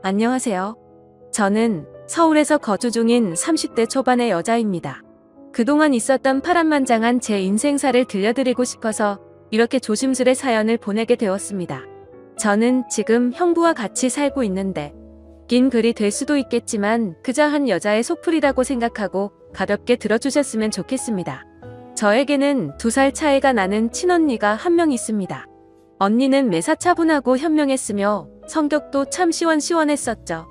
안녕하세요. 저는 서울에서 거주 중인 30대 초반의 여자입니다. 그동안 있었던 파란만장한 제 인생사를 들려드리고 싶어서 이렇게 조심스레 사연을 보내게 되었습니다. 저는 지금 형부와 같이 살고 있는데 긴 글이 될 수도 있겠지만 그저 한 여자의 속풀이라고 생각하고 가볍게 들어주셨으면 좋겠습니다. 저에게는 2살 차이가 나는 친언니가 한 명 있습니다. 언니는 매사 차분하고 현명했으며 성격도 참 시원시원했었죠.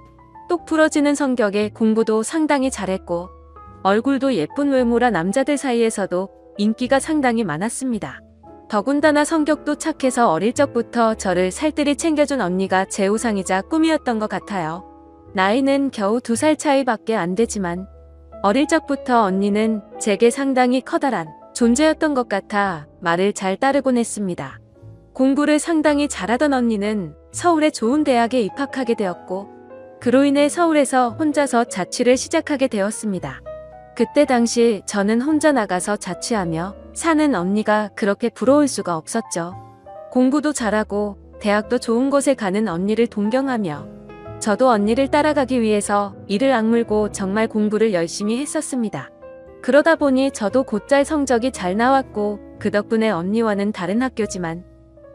똑 부러지는 성격에 공부도 상당히 잘했고 얼굴도 예쁜 외모라 남자들 사이에서도 인기가 상당히 많았습니다. 더군다나 성격도 착해서 어릴 적부터 저를 살뜰히 챙겨준 언니가 제 우상이자 꿈이었던 것 같아요. 나이는 겨우 2살 차이밖에 안 되지만 어릴 적부터 언니는 제게 상당히 커다란 존재였던 것 같아 말을 잘 따르곤 했습니다. 공부를 상당히 잘하던 언니는 서울의 좋은 대학에 입학하게 되었고 그로 인해 서울에서 혼자서 자취를 시작하게 되었습니다. 그때 당시 저는 혼자 나가서 자취하며 사는 언니가 그렇게 부러울 수가 없었죠. 공부도 잘하고 대학도 좋은 곳에 가는 언니를 동경하며 저도 언니를 따라가기 위해서 이를 악물고 정말 공부를 열심히 했었습니다. 그러다 보니 저도 곧잘 성적이 잘 나왔고 그 덕분에 언니와는 다른 학교지만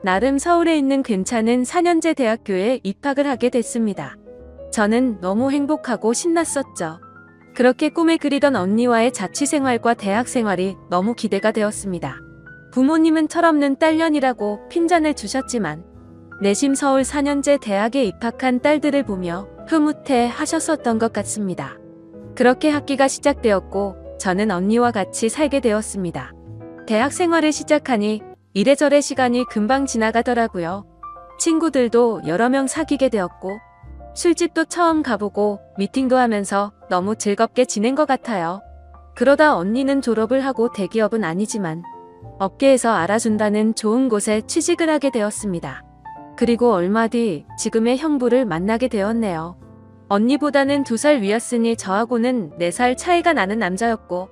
나름 서울에 있는 괜찮은 4년제 대학교에 입학을 하게 됐습니다. 저는 너무 행복하고 신났었죠. 그렇게 꿈에 그리던 언니와의 자취생활과 대학생활이 너무 기대가 되었습니다. 부모님은 철없는 딸년이라고 핀잔을 주셨지만 내심 서울 4년제 대학에 입학한 딸들을 보며 흐뭇해 하셨었던 것 같습니다. 그렇게 학기가 시작되었고 저는 언니와 같이 살게 되었습니다. 대학 생활을 시작하니 이래저래 시간이 금방 지나가더라고요. 친구들도 여러 명 사귀게 되었고 술집도 처음 가보고 미팅도 하면서 너무 즐겁게 지낸 것 같아요. 그러다 언니는 졸업을 하고 대기업은 아니지만 업계에서 알아준다는 좋은 곳에 취직을 하게 되었습니다. 그리고 얼마 뒤 지금의 형부를 만나게 되었네요. 언니보다는 2살 위였으니 저하고는 4살 차이가 나는 남자였고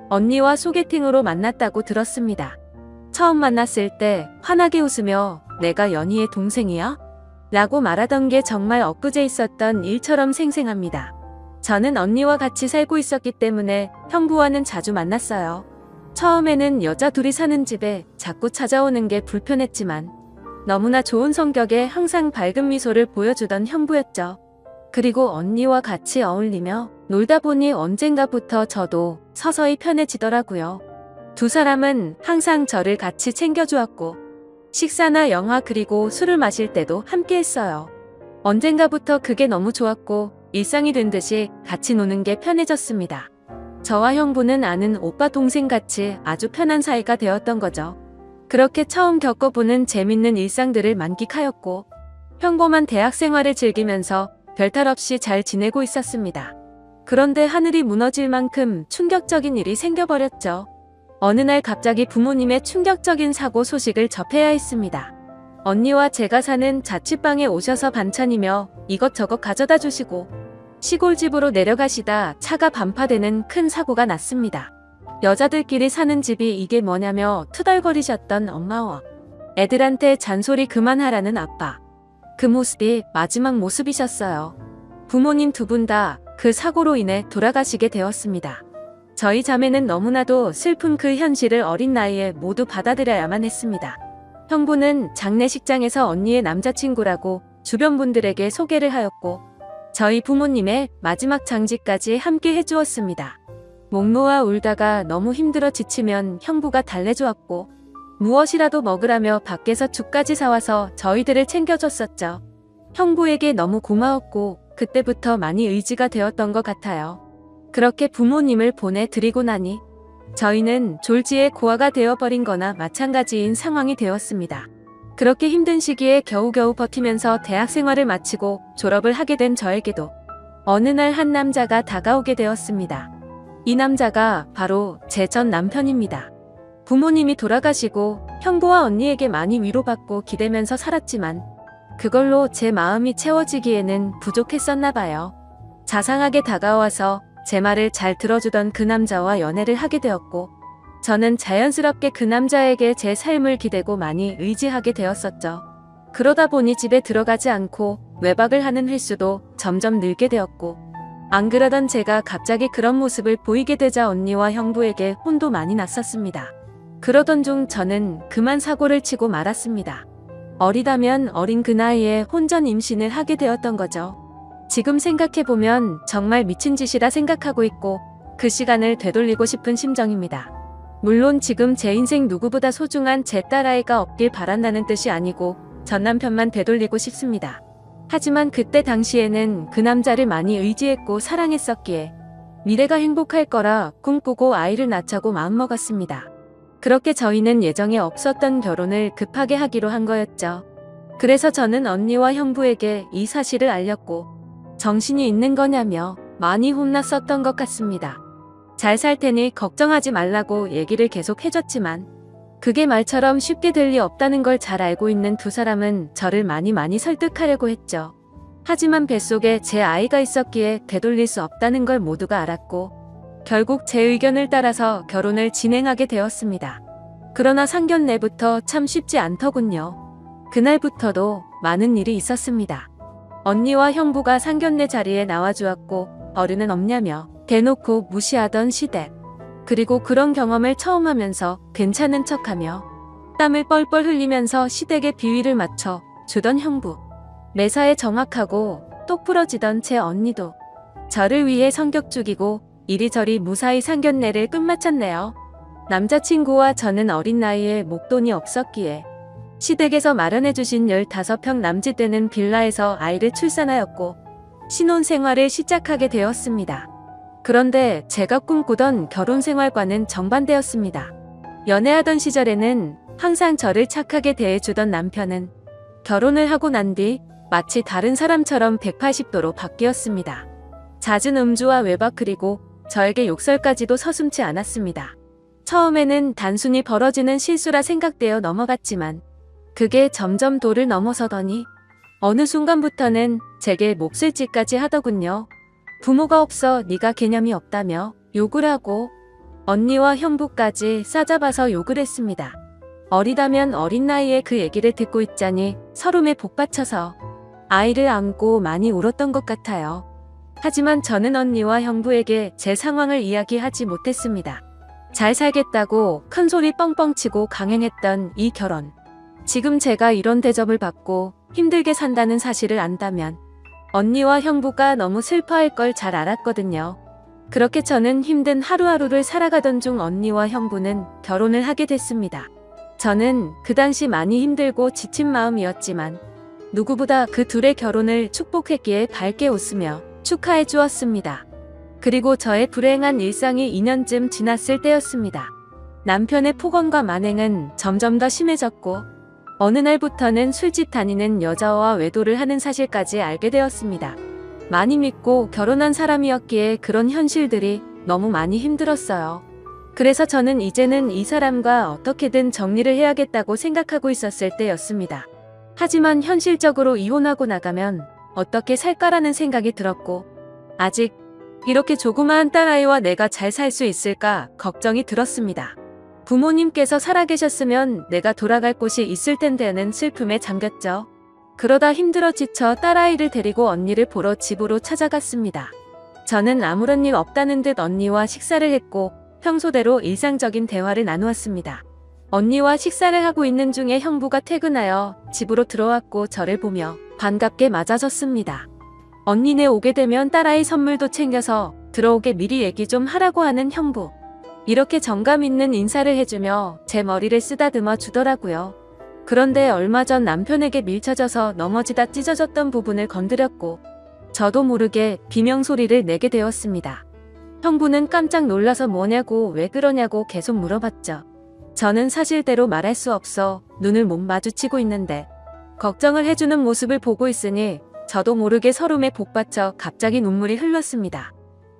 언니와 소개팅으로 만났다고 들었습니다. 처음 만났을 때 환하게 웃으며 내가 연희의 동생이야? 라고 말하던 게 정말 엊그제 있었던 일처럼 생생합니다. 저는 언니와 같이 살고 있었기 때문에 형부와는 자주 만났어요. 처음에는 여자 둘이 사는 집에 자꾸 찾아오는 게 불편했지만 너무나 좋은 성격에 항상 밝은 미소를 보여주던 형부였죠. 그리고 언니와 같이 어울리며 놀다 보니 언젠가부터 저도 서서히 편해지더라고요. 2사람은 항상 저를 같이 챙겨주었고 식사나 영화 그리고 술을 마실 때도 함께 했어요. 언젠가부터 그게 너무 좋았고 일상이 된 듯이 같이 노는 게 편해졌습니다. 저와 형부는 아는 오빠 동생같이 아주 편한 사이가 되었던 거죠. 그렇게 처음 겪어보는 재밌는 일상들을 만끽하였고 평범한 대학 생활을 즐기면서 별탈 없이 잘 지내고 있었습니다. 그런데 하늘이 무너질 만큼 충격적인 일이 생겨버렸죠. 어느 날 갑자기 부모님의 충격적인 사고 소식을 접해야 했습니다. 언니와 제가 사는 자취방에 오셔서 반찬이며 이것저것 가져다 주시고 시골집으로 내려가시다 차가 반파되는 큰 사고가 났습니다. 여자들끼리 사는 집이 이게 뭐냐며 투덜거리셨던 엄마와 애들한테 잔소리 그만하라는 아빠. 그 모습이 마지막 모습이셨어요. 부모님 2분 다 그 사고로 인해 돌아가시게 되었습니다. 저희 자매는 너무나도 슬픈 그 현실을 어린 나이에 모두 받아들여야만 했습니다. 형부는 장례식장에서 언니의 남자친구라고 주변 분들에게 소개를 하였고 저희 부모님의 마지막 장지까지 함께 해주었습니다. 목 놓아 울다가 너무 힘들어 지치면 형부가 달래주었고 무엇이라도 먹으라며 밖에서 죽까지 사와서 저희들을 챙겨줬었죠. 형부에게 너무 고마웠고 그때부터 많이 의지가 되었던 것 같아요. 그렇게 부모님을 보내드리고 나니 저희는 졸지에 고아가 되어버린 거나 마찬가지인 상황이 되었습니다. 그렇게 힘든 시기에 겨우겨우 버티면서 대학 생활을 마치고 졸업을 하게 된 저에게도 어느 날 한 남자가 다가오게 되었습니다. 이 남자가 바로 제 전 남편입니다. 부모님이 돌아가시고 형부와 언니에게 많이 위로받고 기대면서 살았지만 그걸로 제 마음이 채워지기에는 부족했었나 봐요. 자상하게 다가와서 제 말을 잘 들어주던 그 남자와 연애를 하게 되었고 저는 자연스럽게 그 남자에게 제 삶을 기대고 많이 의지하게 되었었죠. 그러다 보니 집에 들어가지 않고 외박을 하는 횟수도 점점 늘게 되었고, 안 그러던 제가 갑자기 그런 모습을 보이게 되자 언니와 형부에게 혼도 많이 났었습니다. 그러던 중 저는 그만 사고를 치고 말았습니다. 어리다면 어린 그 나이에 혼전 임신을 하게 되었던 거죠. 지금 생각해보면 정말 미친 짓이라 생각하고 있고 그 시간을 되돌리고 싶은 심정입니다. 물론 지금 제 인생 누구보다 소중한 제 딸아이가 없길 바란다는 뜻이 아니고 전 남편만 되돌리고 싶습니다. 하지만 그때 당시에는 그 남자를 많이 의지했고 사랑했었기에 미래가 행복할 거라 꿈꾸고 아이를 낳자고 마음먹었습니다. 그렇게 저희는 예정에 없었던 결혼을 급하게 하기로 한 거였죠. 그래서 저는 언니와 형부에게 이 사실을 알렸고 정신이 있는 거냐며 많이 혼났었던 것 같습니다. 잘 살 테니 걱정하지 말라고 얘기를 계속 해줬지만 그게 말처럼 쉽게 될 리 없다는 걸 잘 알고 있는 두 사람은 저를 많이 설득하려고 했죠. 하지만 뱃속에 제 아이가 있었기에 되돌릴 수 없다는 걸 모두가 알았고 결국 제 의견을 따라서 결혼을 진행하게 되었습니다. 그러나 상견례부터 참 쉽지 않더군요. 그날부터도 많은 일이 있었습니다. 언니와 형부가 상견례 자리에 나와주었고 어른은 없냐며 대놓고 무시하던 시댁. 그리고 그런 경험을 처음 하면서 괜찮은 척하며 땀을 뻘뻘 흘리면서 시댁의 비위를 맞춰 주던 형부. 매사에 정확하고 똑 부러지던 제 언니도 저를 위해 성격 죽이고 이리저리 무사히 상견례를 끝마쳤네요. 남자친구와 저는 어린 나이에 목돈이 없었기에 시댁에서 마련해주신 15평 남짓되는 빌라에서 아이를 출산하였고 신혼생활을 시작하게 되었습니다. 그런데 제가 꿈꾸던 결혼생활과는 정반대였습니다. 연애하던 시절에는 항상 저를 착하게 대해주던 남편은 결혼을 하고 난 뒤 마치 다른 사람처럼 180도로 바뀌었습니다. 잦은 음주와 외박 그리고 저에게 욕설까지도 서슴지 않았습니다. 처음에는 단순히 벌어지는 실수라 생각되어 넘어갔지만 그게 점점 도를 넘어서더니 어느 순간부터는 제게 몹쓸 짓까지 하더군요. 부모가 없어 네가 개념이 없다며 욕을 하고 언니와 형부까지 싸잡아서 욕을 했습니다. 어리다면 어린 나이에 그 얘기를 듣고 있자니 서름에 복받쳐서 아이를 안고 많이 울었던 것 같아요. 하지만 저는 언니와 형부에게 제 상황을 이야기하지 못했습니다. 잘 살겠다고 큰 소리 뻥뻥 치고 강행했던 이 결혼. 지금 제가 이런 대접을 받고 힘들게 산다는 사실을 안다면 언니와 형부가 너무 슬퍼할 걸 잘 알았거든요. 그렇게 저는 힘든 하루하루를 살아가던 중 언니와 형부는 결혼을 하게 됐습니다. 저는 그 당시 많이 힘들고 지친 마음이었지만 누구보다 그 둘의 결혼을 축복했기에 밝게 웃으며 축하해 주었습니다. 그리고 저의 불행한 일상이 2년쯤 지났을 때였습니다. 남편의 폭언과 만행은 점점 더 심해졌고 어느 날부터는 술집 다니는 여자와 외도를 하는 사실까지 알게 되었습니다. 많이 믿고 결혼한 사람이었기에 그런 현실들이 너무 많이 힘들었어요. 그래서 저는 이제는 이 사람과 어떻게든 정리를 해야겠다고 생각하고 있었을 때였습니다. 하지만 현실적으로 이혼하고 나가면 어떻게 살까라는 생각이 들었고 아직 이렇게 조그마한 딸아이와 내가 잘 살 수 있을까 걱정이 들었습니다. 부모님께서 살아계셨으면 내가 돌아갈 곳이 있을 텐데는 슬픔에 잠겼죠. 그러다 힘들어 지쳐 딸아이를 데리고 언니를 보러 집으로 찾아갔습니다. 저는 아무런 일 없다는 듯 언니와 식사를 했고 평소대로 일상적인 대화를 나누었습니다. 언니와 식사를 하고 있는 중에 형부가 퇴근하여 집으로 들어왔고 저를 보며 반갑게 맞아줬습니다. 언니네 오게 되면 딸아이 선물도 챙겨서 들어오게 미리 얘기 좀 하라고 하는 형부. 이렇게 정감 있는 인사를 해주며 제 머리를 쓰다듬어 주더라고요. 그런데 얼마 전 남편에게 밀쳐져서 넘어지다 찢어졌던 부분을 건드렸고 저도 모르게 비명소리를 내게 되었습니다. 형부는 깜짝 놀라서 뭐냐고 왜 그러냐고 계속 물어봤죠. 저는 사실대로 말할 수 없어 눈을 못 마주치고 있는데 걱정을 해주는 모습을 보고 있으니 저도 모르게 서름에 복받쳐 갑자기 눈물이 흘렀습니다.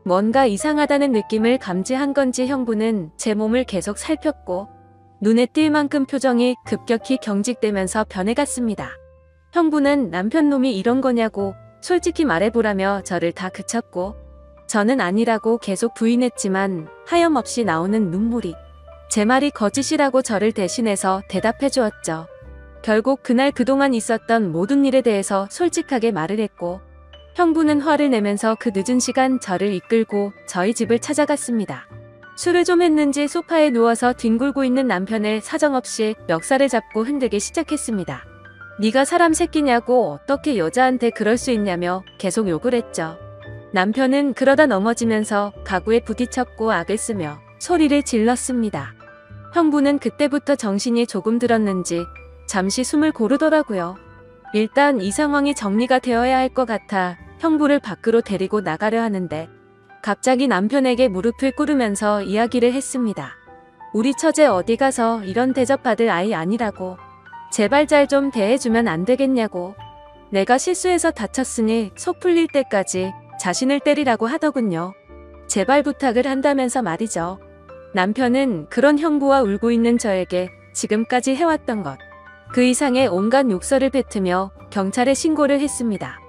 뭔가 이상하다는 느낌을 감지한 건지 형부는 제 몸을 계속 살폈고 눈에 띌 만큼 표정이 급격히 경직되면서 변해갔습니다. 형부는 남편 놈이 이런 거냐고 솔직히 말해보라며 저를 다 그쳤고 저는 아니라고 계속 부인했지만 하염없이 나오는 눈물이 제 말이 거짓이라고 저를 대신해서 대답해 주었죠. 결국 그날 그동안 있었던 모든 일에 대해서 솔직하게 말을 했고 형부는 화를 내면서 그 늦은 시간 저를 이끌고 저희 집을 찾아갔습니다. 술을 좀 했는지 소파에 누워서 뒹굴고 있는 남편을 사정없이 멱살을 잡고 흔들기 시작했습니다. 네가 사람 새끼냐고 어떻게 여자한테 그럴 수 있냐며 계속 욕을 했죠. 남편은 그러다 넘어지면서 가구에 부딪혔고 악을 쓰며 소리를 질렀습니다. 형부는 그때부터 정신이 조금 들었는지 잠시 숨을 고르더라고요. 일단 이 상황이 정리가 되어야 할 것 같아 형부를 밖으로 데리고 나가려 하는데 갑자기 남편에게 무릎을 꿇으면서 이야기를 했습니다. 우리 처제 어디 가서 이런 대접받을 아이 아니라고. 제발 잘 좀 대해주면 안 되겠냐고. 내가 실수해서 다쳤으니 속 풀릴 때까지 자신을 때리라고 하더군요. 제발 부탁을 한다면서 말이죠. 남편은 그런 형부와 울고 있는 저에게 지금까지 해왔던 것, 그 이상의 온갖 욕설을 뱉으며 경찰에 신고를 했습니다.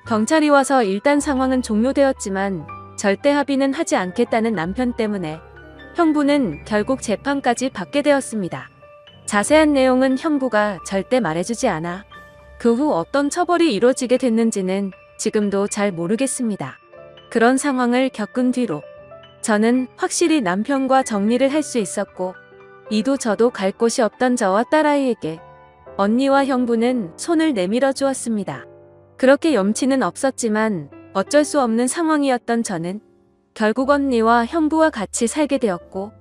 경찰이 와서 일단 상황은 종료되었지만 절대 합의는 하지 않겠다는 남편 때문에 형부는 결국 재판까지 받게 되었습니다. 자세한 내용은 형부가 절대 말해주지 않아 그 후 어떤 처벌이 이루어지게 됐는지는 지금도 잘 모르겠습니다. 그런 상황을 겪은 뒤로 저는 확실히 남편과 정리를 할 수 있었고 이도 저도 갈 곳이 없던 저와 딸아이에게 언니와 형부는 손을 내밀어 주었습니다. 그렇게 염치는 없었지만 어쩔 수 없는 상황이었던 저는 결국 언니와 형부와 같이 살게 되었고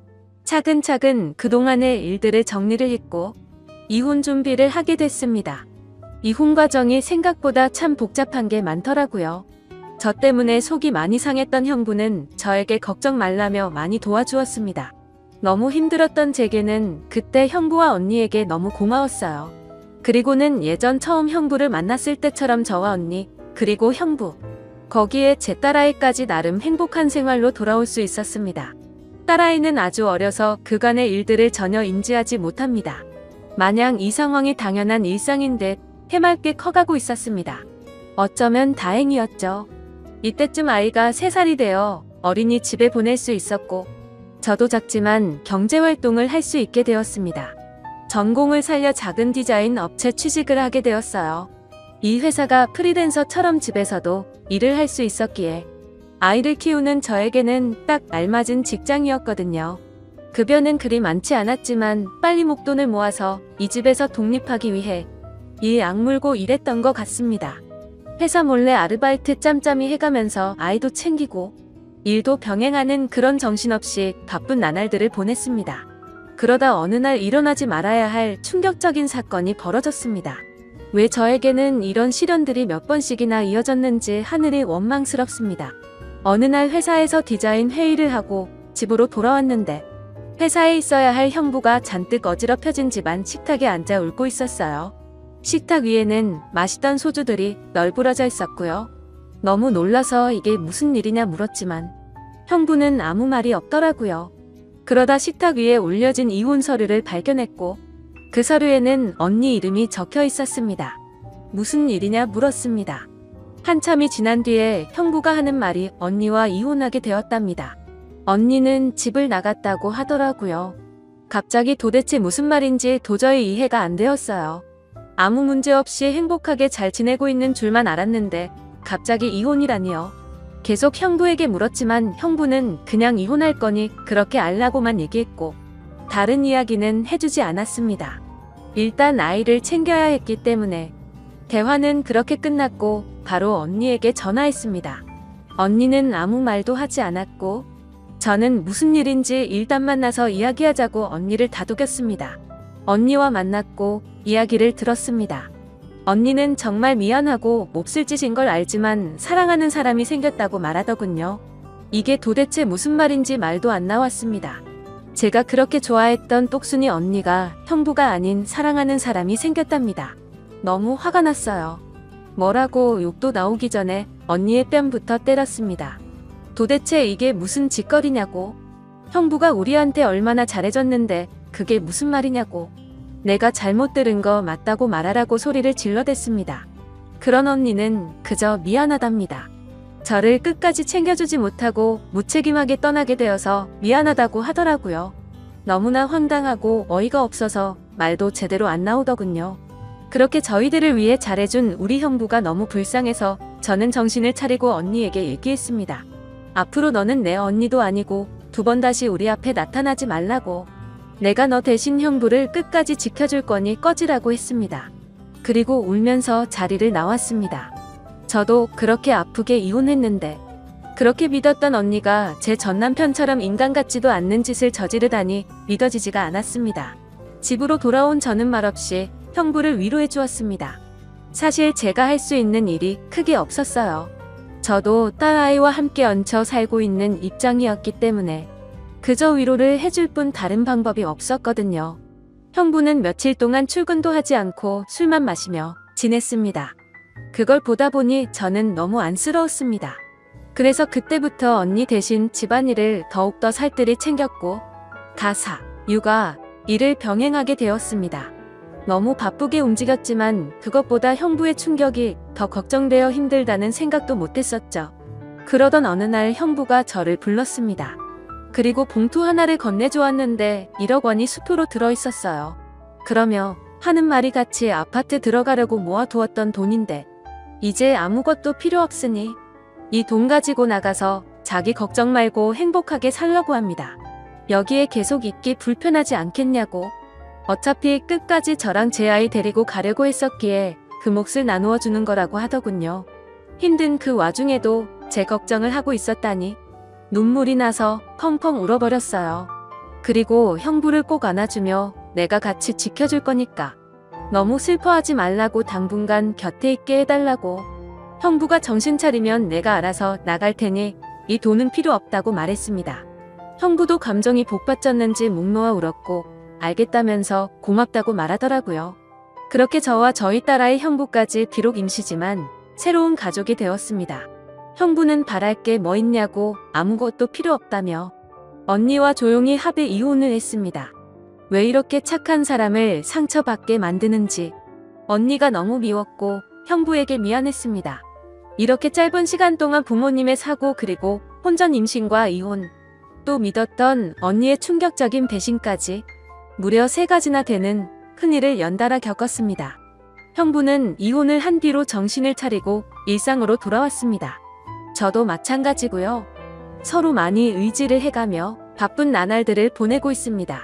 차근차근 그동안의 일들을 정리를 했고 이혼 준비를 하게 됐습니다. 이혼 과정이 생각보다 참 복잡한 게 많더라고요. 저 때문에 속이 많이 상했던 형부는 저에게 걱정 말라며 많이 도와주었습니다. 너무 힘들었던 제게는 그때 형부와 언니에게 너무 고마웠어요. 그리고는 예전 처음 형부를 만났을 때처럼 저와 언니, 그리고 형부, 거기에 제 딸아이까지 나름 행복한 생활로 돌아올 수 있었습니다. 딸아이는 아주 어려서 그간의 일들을 전혀 인지하지 못합니다. 마냥 이 상황이 당연한 일상인 듯 해맑게 커가고 있었습니다. 어쩌면 다행이었죠. 이때쯤 아이가 3살이 되어 어린이집에 보낼 수 있었고 저도 작지만 경제활동을 할 수 있게 되었습니다. 전공을 살려 작은 디자인 업체 취직을 하게 되었어요. 이 회사가 프리랜서처럼 집에서도 일을 할 수 있었기에 아이를 키우는 저에게는 딱 알맞은 직장이었거든요. 급여는 그리 많지 않았지만 빨리 목돈을 모아서 이 집에서 독립하기 위해 일 악물고 일했던 것 같습니다. 회사 몰래 아르바이트 짬짬이 해가면서 아이도 챙기고 일도 병행하는 그런 정신없이 바쁜 나날들을 보냈습니다. 그러다 어느 날 일어나지 말아야 할 충격적인 사건이 벌어졌습니다. 왜 저에게는 이런 시련들이 몇 번씩이나 이어졌는지 하늘이 원망스럽습니다. 어느 날 회사에서 디자인 회의를 하고 집으로 돌아왔는데 회사에 있어야 할 형부가 잔뜩 어지럽혀진 집안 식탁에 앉아 울고 있었어요. 식탁 위에는 맛있던 소주들이 널브러져 있었고요. 너무 놀라서 이게 무슨 일이냐 물었지만 형부는 아무 말이 없더라고요. 그러다 식탁 위에 올려진 이혼 서류를 발견했고 그 서류에는 언니 이름이 적혀 있었습니다. 무슨 일이냐 물었습니다. 한참이 지난 뒤에 형부가 하는 말이 언니와 이혼하게 되었답니다. 언니는 집을 나갔다고 하더라고요. 갑자기 도대체 무슨 말인지 도저히 이해가 안 되었어요. 아무 문제 없이 행복하게 잘 지내고 있는 줄만 알았는데 갑자기 이혼이라니요. 계속 형부에게 물었지만 형부는 그냥 이혼할 거니 그렇게 알라고만 얘기했고 다른 이야기는 해주지 않았습니다. 일단 아이를 챙겨야 했기 때문에 대화는 그렇게 끝났고 바로 언니에게 전화했습니다. 언니는 아무 말도 하지 않았고 저는 무슨 일인지 일단 만나서 이야기하자고 언니를 다독였습니다. 언니와 만났고 이야기를 들었습니다. 언니는 정말 미안하고 몹쓸 짓인 걸 알지만 사랑하는 사람이 생겼다고 말하더군요. 이게 도대체 무슨 말인지 말도 안 나왔습니다. 제가 그렇게 좋아했던 똑순이 언니가 형부가 아닌 사랑하는 사람이 생겼답니다. 너무 화가 났어요. 뭐라고 욕도 나오기 전에 언니의 뺨부터 때렸습니다. 도대체 이게 무슨 짓거리냐고. 형부가 우리한테 얼마나 잘해줬는데 그게 무슨 말이냐고. 내가 잘못 들은 거 맞다고 말하라고 소리를 질러댔습니다. 그런 언니는 그저 미안하답니다. 저를 끝까지 챙겨주지 못하고 무책임하게 떠나게 되어서 미안하다고 하더라고요. 너무나 황당하고 어이가 없어서 말도 제대로 안 나오더군요. 그렇게 저희들을 위해 잘해준 우리 형부가 너무 불쌍해서 저는 정신을 차리고 언니에게 얘기했습니다. 앞으로 너는 내 언니도 아니고 2번 다시 우리 앞에 나타나지 말라고. 내가 너 대신 형부를 끝까지 지켜줄 거니 꺼지라고 했습니다. 그리고 울면서 자리를 나왔습니다. 저도 그렇게 아프게 이혼했는데 그렇게 믿었던 언니가 제 전남편처럼 인간 같지도 않는 짓을 저지르다니 믿어지지가 않았습니다. 집으로 돌아온 저는 말없이 형부를 위로해 주었습니다. 사실 제가 할 수 있는 일이 크게 없었어요. 저도 딸아이와 함께 얹혀 살고 있는 입장이었기 때문에 그저 위로를 해줄 뿐 다른 방법이 없었거든요. 형부는 며칠 동안 출근도 하지 않고 술만 마시며 지냈습니다. 그걸 보다 보니 저는 너무 안쓰러웠습니다. 그래서 그때부터 언니 대신 집안일을 더욱더 살뜰히 챙겼고 가사, 육아, 일을 병행하게 되었습니다. 너무 바쁘게 움직였지만 그것보다 형부의 충격이 더 걱정되어 힘들다는 생각도 못했었죠. 그러던 어느 날 형부가 저를 불렀습니다. 그리고 봉투 하나를 건네주었는데 1억 원이 수표로 들어있었어요. 그러며 하는 말이 같이 아파트 들어가려고 모아두었던 돈인데 이제 아무것도 필요 없으니 이 돈 가지고 나가서 자기 걱정 말고 행복하게 살려고 합니다. 여기에 계속 있기 불편하지 않겠냐고. 어차피 끝까지 저랑 제 아이 데리고 가려고 했었기에 그 몫을 나누어 주는 거라고 하더군요. 힘든 그 와중에도 제 걱정을 하고 있었다니 눈물이 나서 펑펑 울어버렸어요. 그리고 형부를 꼭 안아주며 내가 같이 지켜줄 거니까 너무 슬퍼하지 말라고 당분간 곁에 있게 해달라고. 형부가 정신 차리면 내가 알아서 나갈 테니 이 돈은 필요 없다고 말했습니다. 형부도 감정이 복받쳤는지 목 놓아 울었고 알겠다면서 고맙다고 말하더라고요. 그렇게 저와 저희 딸아이 형부까지 비록 임시지만 새로운 가족이 되었습니다. 형부는 바랄 게 뭐 있냐고 아무것도 필요 없다며 언니와 조용히 합의 이혼을 했습니다. 왜 이렇게 착한 사람을 상처받게 만드는지 언니가 너무 미웠고 형부에게 미안했습니다. 이렇게 짧은 시간 동안 부모님의 사고 그리고 혼전 임신과 이혼 또 믿었던 언니의 충격적인 배신까지 무려 3가지나 되는 큰일을 연달아 겪었습니다. 형부는 이혼을 한 뒤로 정신을 차리고 일상으로 돌아왔습니다. 저도 마찬가지고요. 서로 많이 의지를 해가며 바쁜 나날들을 보내고 있습니다.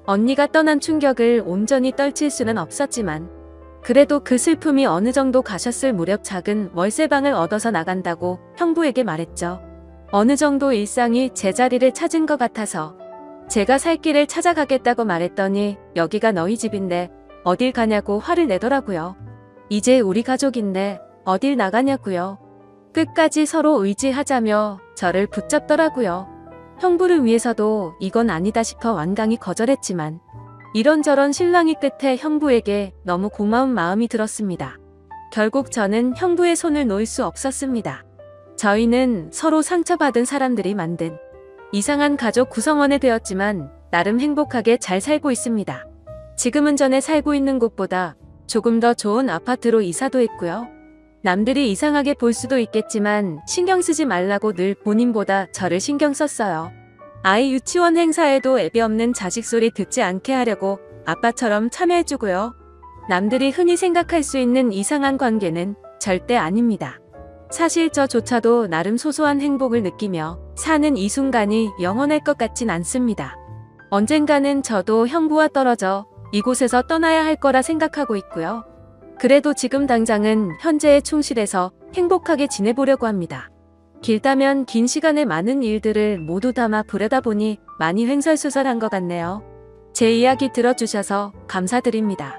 언니가 떠난 충격을 온전히 떨칠 수는 없었지만 그래도 그 슬픔이 어느 정도 가셨을 무렵 작은 월세방을 얻어서 나간다고 형부에게 말했죠. 어느 정도 일상이 제자리를 찾은 것 같아서 제가 살 길을 찾아가겠다고 말했더니 여기가 너희 집인데 어딜 가냐고 화를 내더라고요. 이제 우리 가족인데 어딜 나가냐고요. 끝까지 서로 의지하자며 저를 붙잡더라고요. 형부를 위해서도 이건 아니다 싶어 완강히 거절했지만 이런저런 실랑이 끝에 형부에게 너무 고마운 마음이 들었습니다. 결국 저는 형부의 손을 놓을 수 없었습니다. 저희는 서로 상처받은 사람들이 만든 이상한 가족 구성원이 되었지만 나름 행복하게 잘 살고 있습니다. 지금은 전에 살고 있는 곳보다 조금 더 좋은 아파트로 이사도 했고요. 남들이 이상하게 볼 수도 있겠지만 신경 쓰지 말라고 늘 본인보다 저를 신경 썼어요. 아이 유치원 행사에도 애비 없는 자식 소리 듣지 않게 하려고 아빠처럼 참여해주고요. 남들이 흔히 생각할 수 있는 이상한 관계는 절대 아닙니다. 사실 저조차도 나름 소소한 행복을 느끼며 사는 이 순간이 영원할 것 같진 않습니다. 언젠가는 저도 형부와 떨어져 이곳에서 떠나야 할 거라 생각하고 있고요. 그래도 지금 당장은 현재에 충실해서 행복하게 지내보려고 합니다. 길다면 긴 시간에 많은 일들을 모두 담아 보려다 보니 많이 횡설수설한 것 같네요. 제 이야기 들어주셔서 감사드립니다.